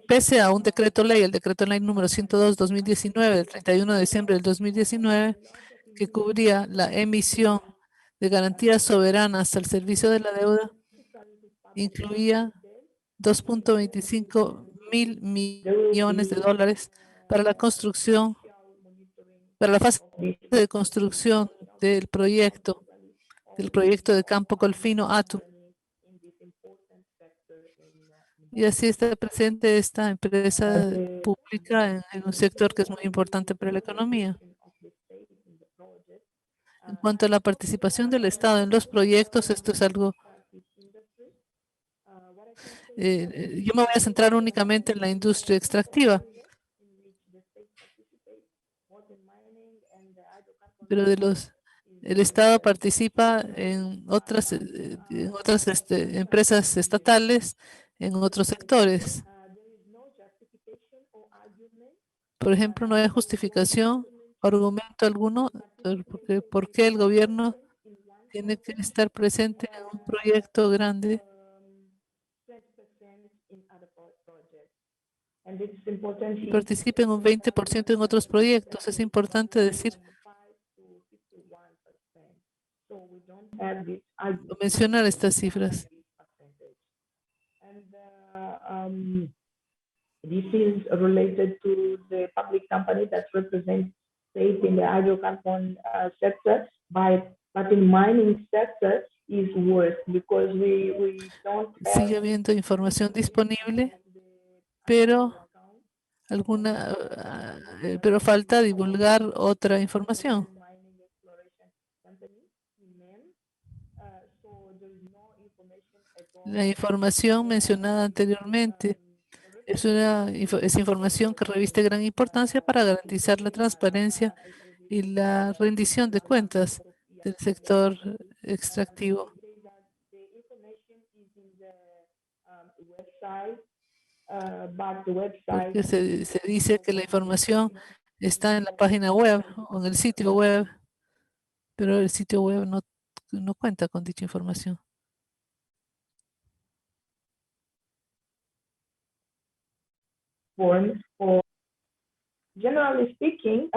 Pese a un decreto ley, el decreto ley número 102/2019, del 31 de diciembre del 2019, que cubría la emisión de garantías soberanas al servicio de la deuda, incluía 2.25 mil millones de dólares para la construcción, para la fase de construcción del proyecto de Campo Golfino Atu. Y así está presente esta empresa pública en un sector que es muy importante para la economía. En cuanto a la participación del Estado en los proyectos, esto es algo. Yo me voy a centrar únicamente en la industria extractiva. Pero el Estado participa en otras empresas estatales, en otros sectores. Por ejemplo, no hay justificación, argumento alguno, por qué el gobierno tiene que estar presente en un proyecto grande. 20% in other projects. And it is important Y here participen un 20% en otros proyectos. Es importante decir, 5 to 51%. So we don't have this o mencionar estas cifras. percentage. And this is related to the public company that represents state in the hydrocarbon sector, but in mining sector is worse because we don't have Sigue habiendo información disponible, pero pero falta divulgar otra información. mining exploration company in MEM. So there is no information at all. La información mencionada anteriormente es información que reviste gran importancia para garantizar la transparencia y la rendición de cuentas del sector extractivo. The information is in the website, but the website Porque se dice que la información está en la página web o en el sitio web, pero el sitio web no cuenta con dicha información. forms or generally speaking,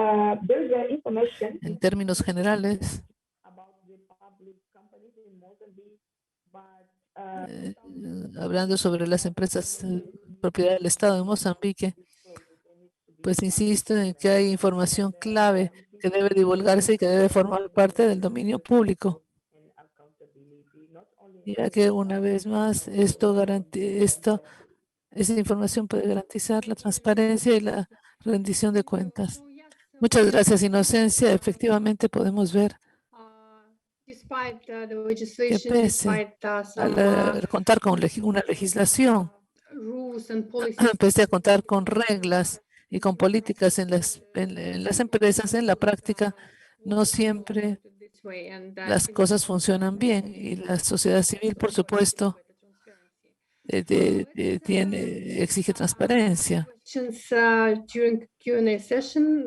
there's information En términos generales, about the public companies in Mozambique, but hablando sobre las empresas propiedad del Estado de Mozambique, pues insisto en que hay información clave que debe divulgarse y que debe formar parte del dominio público, ya que una vez más esa información puede garantizar la transparencia y la rendición de cuentas. Muchas gracias, Inocencia. Efectivamente podemos ver Despite the que legislation, pese despite al contar con una legislación, rules and policies, pese a contar con reglas y con políticas en las empresas, en la práctica, no siempre this way, and las cosas funcionan bien. Y la sociedad civil, por supuesto, exige transparencia. questions during Q&A session.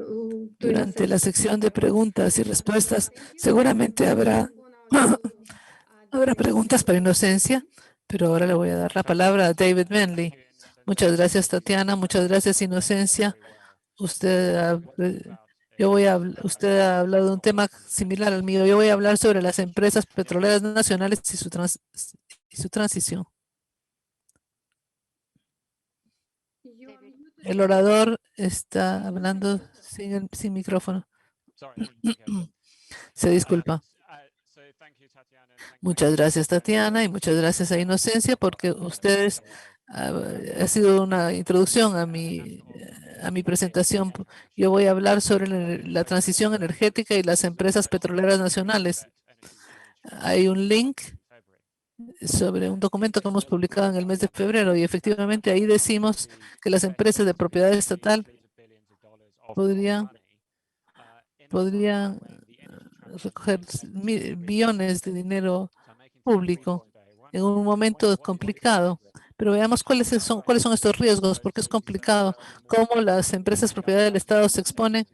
Durante la sección de preguntas y respuestas, seguramente habrá preguntas para Inocencia, pero ahora le voy a dar la palabra a David Manley. Muchas gracias, Tatiana. Muchas gracias, Inocencia. Usted ha hablado de un tema similar al mío. Yo voy a hablar sobre las empresas petroleras nacionales y su transición. El orador está hablando sin micrófono. Se disculpa. Muchas gracias, Tatiana, y muchas gracias a Inocencia, porque ustedes ha sido una introducción a mi presentación. Yo voy a hablar sobre la transición energética y las empresas petroleras nacionales. Hay un link sobre un documento que hemos publicado en el mes de febrero y efectivamente ahí decimos que las empresas de propiedad estatal podrían recoger billones de dinero público en un momento complicado. Pero veamos cuáles son estos riesgos, porque es complicado, cómo las empresas propiedad del Estado se exponen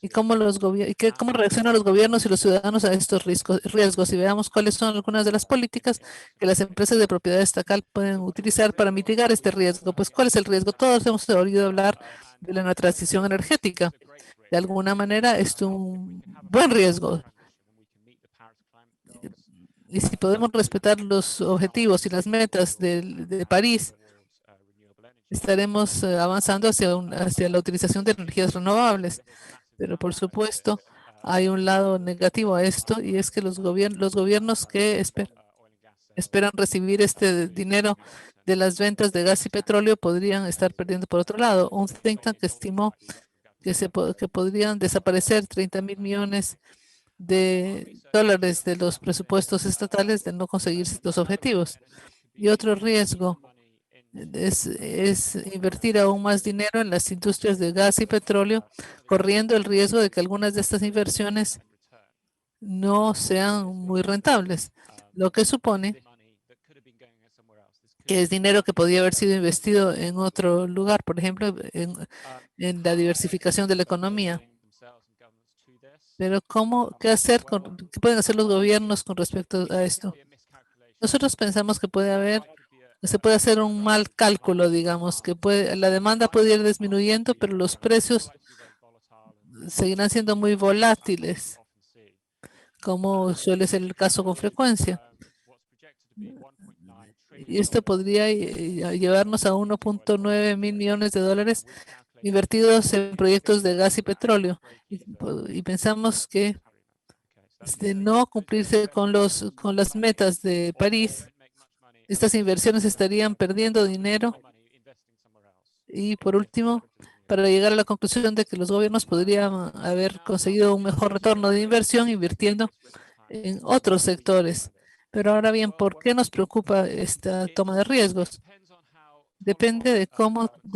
y cómo reaccionan los gobiernos y los ciudadanos a estos riesgos. Y veamos cuáles son algunas de las políticas que las empresas de propiedad estatal pueden utilizar para mitigar este riesgo. Pues, ¿cuál es el riesgo? Todos hemos oído hablar de la transición energética. De alguna manera, es un buen riesgo. Y si podemos respetar los objetivos y las metas de París, estaremos avanzando hacia la utilización de energías renovables. Pero, por supuesto, hay un lado negativo a esto, y es que los gobiernos que esperan recibir este dinero de las ventas de gas y petróleo podrían estar perdiendo por otro lado. Un think tank estimó que podrían desaparecer 30.000 millones de dólares de los presupuestos estatales de no conseguir los objetivos. Y otro riesgo es invertir aún más dinero en las industrias de gas y petróleo, corriendo el riesgo de que algunas de estas inversiones no sean muy rentables, lo que supone que es dinero que podía haber sido investido en otro lugar, por ejemplo, en la diversificación de la economía. Pero ¿qué hacer qué pueden hacer los gobiernos con respecto a esto? Nosotros pensamos que se puede hacer un mal cálculo, digamos, que la demanda puede ir disminuyendo, pero los precios seguirán siendo muy volátiles, como suele ser el caso con frecuencia. Y esto podría llevarnos a 1.9 mil millones de dólares invertidos en proyectos de gas y petróleo. Y pensamos que de no cumplirse con las metas de París, estas inversiones estarían perdiendo dinero. Y por último, para llegar a la conclusión de que los gobiernos podrían haber conseguido un mejor retorno de inversión invirtiendo en otros sectores. Pero ahora bien, ¿por qué nos preocupa esta toma de riesgos? Depende de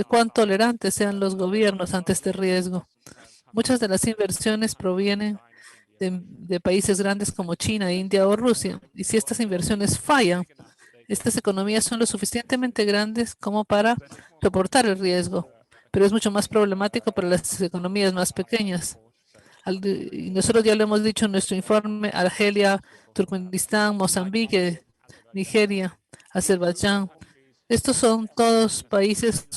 cuán tolerantes sean los gobiernos ante este riesgo. Muchas de las inversiones provienen de países grandes como China, India o Rusia. Y si estas inversiones fallan, estas economías son lo suficientemente grandes como para soportar el riesgo, pero es mucho más problemático para las economías más pequeñas. Y nosotros ya lo hemos dicho en nuestro informe: Argelia, Turkmenistán, Mozambique, Nigeria, Azerbaiyán. Estos son todos países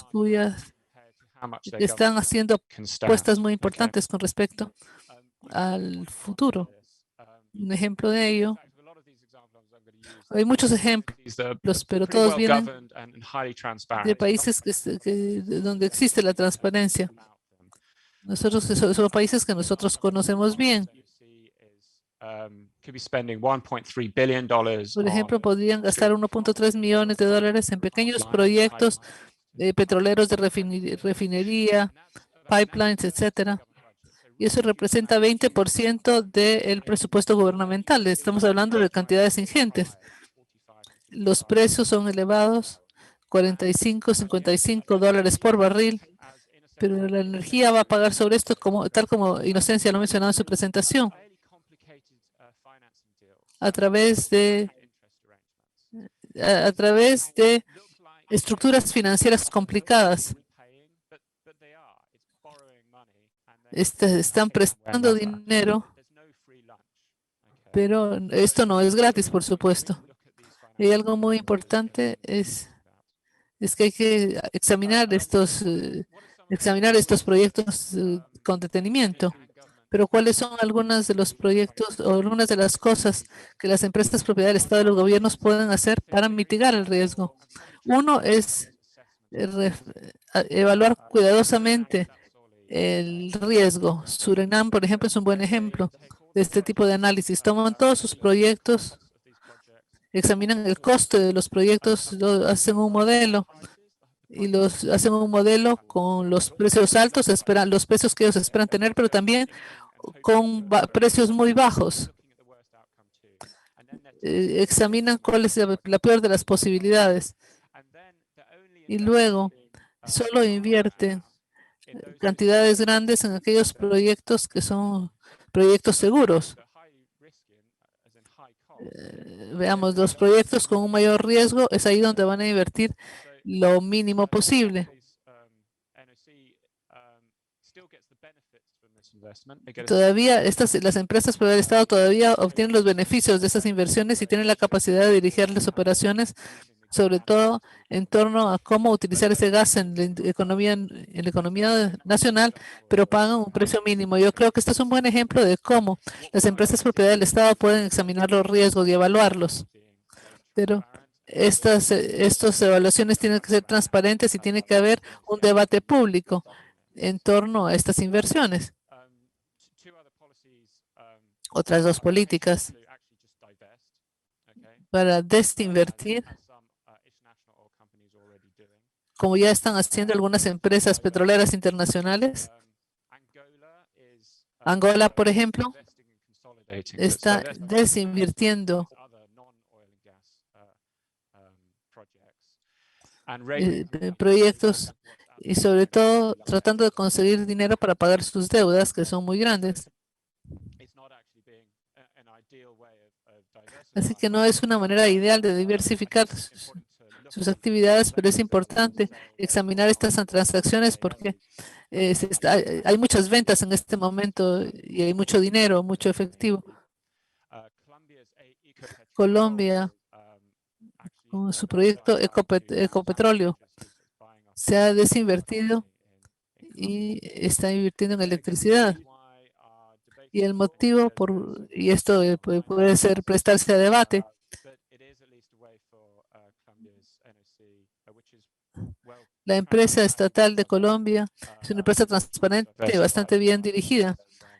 que están haciendo apuestas muy importantes con respecto al futuro. Un ejemplo de ello, hay muchos ejemplos, pero todos vienen de países donde existe la transparencia. Son países que nosotros conocemos bien. Por ejemplo, podrían gastar 1.3 millones de dólares en pequeños proyectos petroleros de refinería, pipelines, etcétera. Y eso representa 20% del presupuesto gubernamental. Estamos hablando de cantidades ingentes. Los precios son elevados, 45, 55 dólares por barril, pero la energía va a pagar sobre esto, tal como Inocencia lo mencionaba en su presentación, a través de estructuras financieras complicadas. Están prestando dinero, pero esto no es gratis, por supuesto. Y algo muy importante es que hay que examinar estos proyectos con detenimiento. Pero ¿cuáles son algunos de los proyectos o algunas de las cosas que las empresas propiedad del Estado y los gobiernos pueden hacer para mitigar el riesgo? Uno es evaluar cuidadosamente el riesgo. Surinam, por ejemplo, es un buen ejemplo de este tipo de análisis. Toman todos sus proyectos, examinan el costo de los proyectos, hacen un modelo con los precios altos, los precios que ellos esperan tener, pero también con precios muy bajos. Examinan cuál es la peor de las posibilidades y luego solo invierten cantidades grandes en aquellos proyectos que son proyectos seguros. Veamos, los proyectos con un mayor riesgo es ahí donde van a invertir lo mínimo posible. Todavía las empresas por el Estado todavía obtienen los beneficios de esas inversiones y tienen la capacidad de dirigir las operaciones, sobre todo en torno a cómo utilizar ese gas en la economía nacional, pero pagan un precio mínimo. Yo creo que este es un buen ejemplo de cómo las empresas propiedad del Estado pueden examinar los riesgos y evaluarlos. Pero estas evaluaciones tienen que ser transparentes y tiene que haber un debate público en torno a estas inversiones. Otras dos políticas para desinvertir, como ya están haciendo algunas empresas petroleras internacionales. Angola, por ejemplo, está desinvirtiendo proyectos y sobre todo tratando de conseguir dinero para pagar sus deudas, que son muy grandes. Así que no es una manera ideal de diversificar. sus actividades, pero es importante examinar estas transacciones porque hay muchas ventas en este momento y hay mucho dinero, mucho efectivo. Colombia, con su proyecto Ecopetróleo, se ha desinvertido y está invirtiendo en electricidad. Y el motivo y esto puede ser prestarse a debate, la empresa estatal de Colombia es una empresa transparente y bastante bien dirigida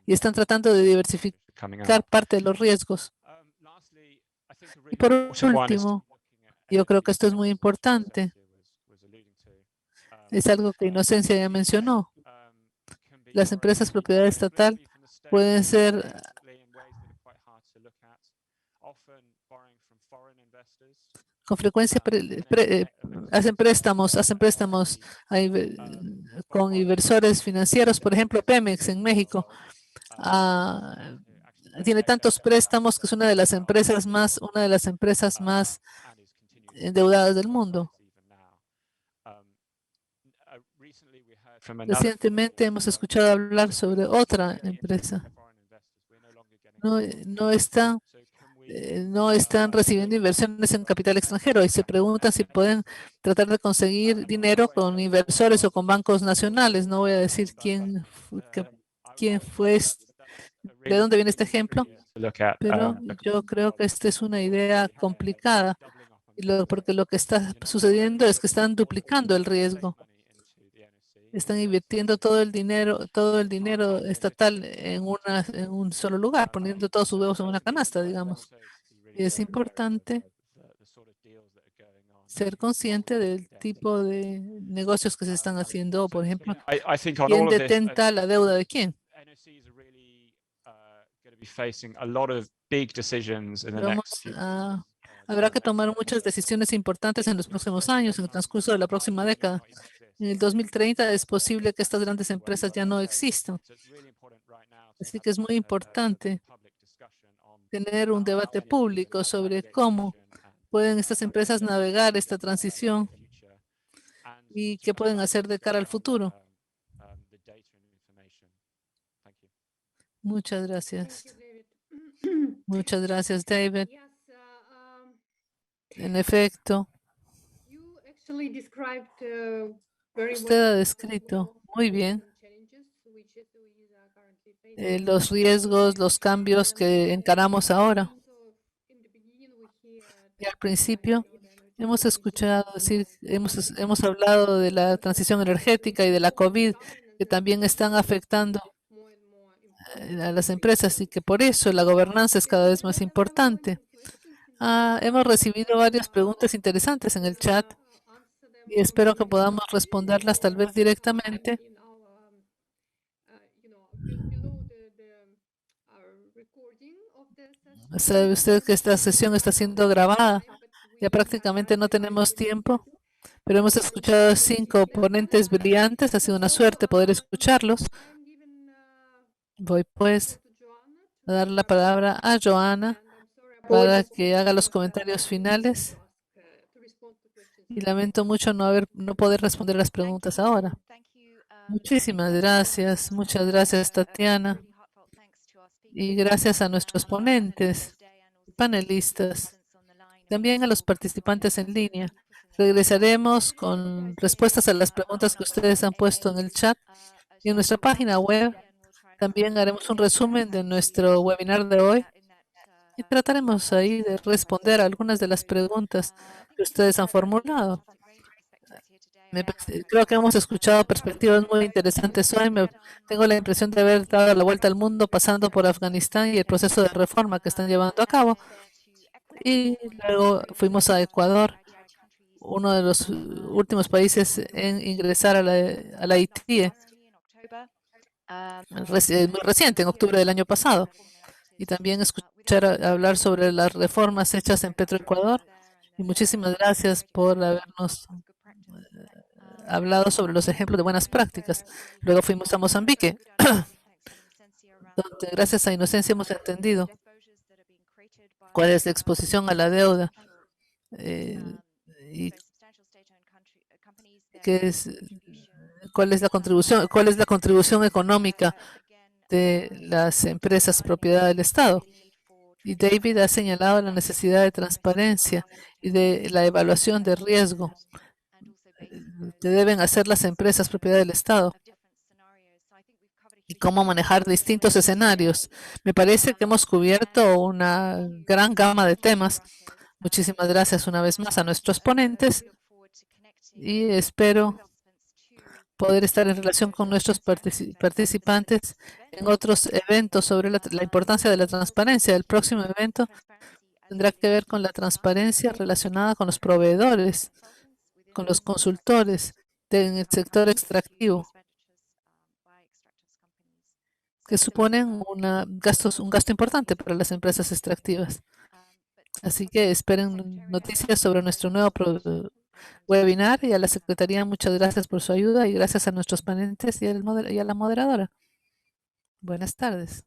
y están tratando de diversificar parte de los riesgos. Y por último, yo creo que esto es muy importante. Es algo que Inocencia ya mencionó. Las empresas propiedad estatal pueden ser con frecuencia hacen préstamos con inversores financieros, por ejemplo, Pemex en México. Tiene tantos préstamos que es una de las empresas más endeudadas del mundo. Recientemente hemos escuchado hablar sobre otra empresa. No están recibiendo inversiones en capital extranjero y se preguntan si pueden tratar de conseguir dinero con inversores o con bancos nacionales. No voy a decir quién fue, de dónde viene este ejemplo, pero yo creo que esta es una idea complicada, porque lo que está sucediendo es que están duplicando el riesgo. Están invirtiendo todo el dinero estatal en un solo lugar, poniendo todos sus huevos en una canasta, digamos. Y es importante ser consciente del tipo de negocios que se están haciendo. Por ejemplo, ¿quién detenta la deuda de quién? Habrá que tomar muchas decisiones importantes en los próximos años, en el transcurso de la próxima década. En el 2030 es posible que estas grandes empresas ya no existan. Así que es muy importante tener un debate público sobre cómo pueden estas empresas navegar esta transición y qué pueden hacer de cara al futuro. Muchas gracias. Muchas gracias, David. En efecto, usted ha descrito muy bien los riesgos, los cambios que encaramos ahora. Y al principio hemos escuchado decir, hemos hablado de la transición energética y de la COVID, que también están afectando a las empresas y que por eso la gobernanza es cada vez más importante. Hemos recibido varias preguntas interesantes en el chat y espero que podamos responderlas tal vez directamente. Sabe usted que esta sesión está siendo grabada. Ya prácticamente no tenemos tiempo, pero hemos escuchado 5 ponentes brillantes. Ha sido una suerte poder escucharlos. Voy pues a dar la palabra a Joanna para que haga los comentarios finales. Y lamento mucho no poder responder las preguntas ahora. Muchísimas gracias. Muchas gracias, Tatiana. Y gracias a nuestros ponentes, panelistas, también a los participantes en línea. Regresaremos con respuestas a las preguntas que ustedes han puesto en el chat. Y en nuestra página web también haremos un resumen de nuestro webinar de hoy. Y trataremos ahí de responder a algunas de las preguntas que ustedes han formulado. Creo que hemos escuchado perspectivas muy interesantes hoy. Tengo la impresión de haber dado la vuelta al mundo pasando por Afganistán y el proceso de reforma que están llevando a cabo. Y luego fuimos a Ecuador, uno de los últimos países en ingresar a la ITIE, muy reciente, en octubre del año pasado. Y también escuchar hablar sobre las reformas hechas en Petroecuador. Y muchísimas gracias por habernos hablado sobre los ejemplos de buenas prácticas. Luego fuimos a Mozambique, donde gracias a Inocencia hemos entendido cuál es la exposición a la deuda y cuál es la contribución económica de las empresas propiedad del Estado. Y David ha señalado la necesidad de transparencia y de la evaluación de riesgo que deben hacer las empresas propiedad del Estado y cómo manejar distintos escenarios. Me parece que hemos cubierto una gran gama de temas. Muchísimas gracias una vez más a nuestros ponentes y espero poder estar en relación con nuestros participantes en otros eventos sobre la importancia de la transparencia. El próximo evento tendrá que ver con la transparencia relacionada con los proveedores, con los consultores en el sector extractivo, que suponen un gasto importante para las empresas extractivas. Así que esperen noticias sobre nuestro nuevo webinar, y a la Secretaría muchas gracias por su ayuda y gracias a nuestros ponentes y a la moderadora. Buenas tardes.